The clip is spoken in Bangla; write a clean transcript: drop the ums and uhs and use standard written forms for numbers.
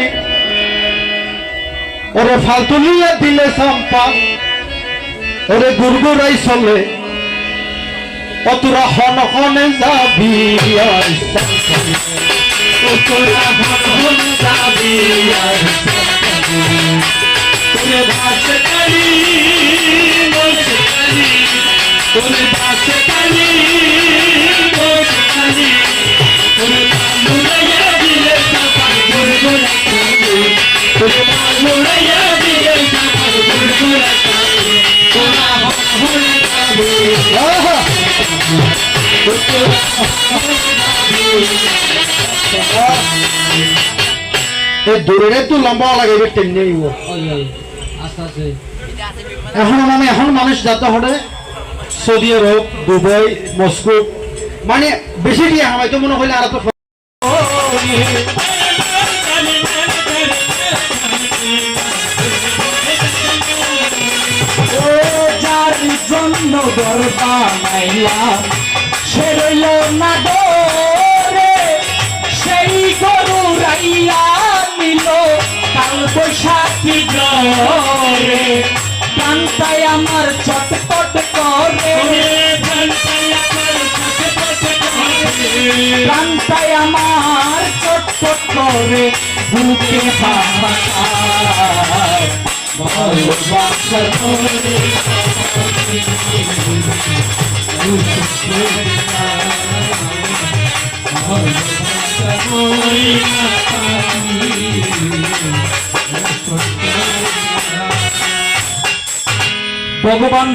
কলি ওরে ফালতুলিয়া দিলে সম্পা ওরে গুরগুরাই চলে অতুরা হন হনে যাবি অতুরা হন হনে যাবি তোরে ভাসে কালি বসে কালি তোরে ভাসে কালি বসে কালি তোরে মুড়াইয়া দিলে সাপার গুরগুরা কালি তোরে মুড়াইয়া দিলে সাপার গুরগুরা কালি তোরা হন হনে যাবি দূরে তো লম্বা লাগে তেমনি এখন মানুষ যাতে হলে সৌদি আরব দুবাই মস্কো মানে বেশি দিয়ে হয়তো মনে হলে আর তো জন্য বানাইলাম সে রইল না দরে সেই গরু রাইয়া নিল কাল বৈশাখী জ্বরে প্রাণটাই আমার চটপট করে প্রাণটাই আমার চটপট করে বুকে হাহাকার ভালোবাসার ভগবান